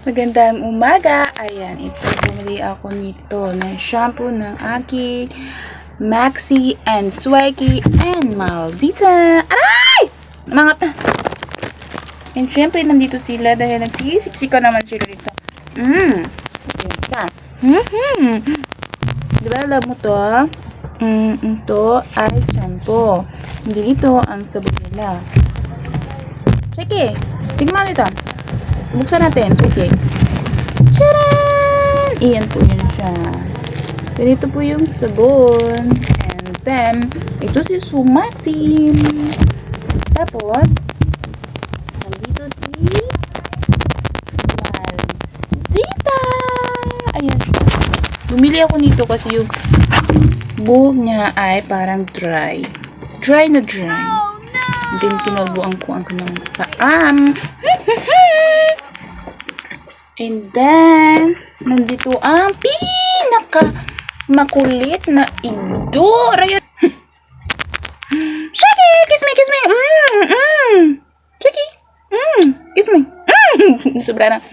Magandang umaga. Ayan, ito bumili ako nito ng shampoo ng aking Maxi and Swaggy and Maldita. Aray! Mga and syempre, nandito sila dahil nagsisiksika naman sila dito. Ayan siya. Diba, alam mo to? Ito ay shampoo. Hindi ito ang sabon nila. Sige, tignan ito. Buksan natin. Sige. Tcharan! Iyan po yun siya. Ganito po yung sabon. And then, ito si Sumaxim. Tapos, nandito si Maldita. Ayan siya. Bumili ako nito kasi yung buhok niya ay parang dry. Dry na dry. Then, kinalbuan ko ang kanyang paam. And then, nandito ang makulit na idol. Ayan. Shaggy! Kiss me! Kiss me! Shaggy! Kiss me! Sobra na.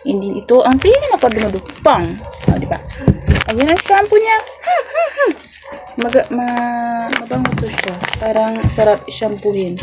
Hindi ito ang pinakadumudupang. O, diba? Ayan ang shampoo niya. Mabango to siya. Parang sarap shampoohin.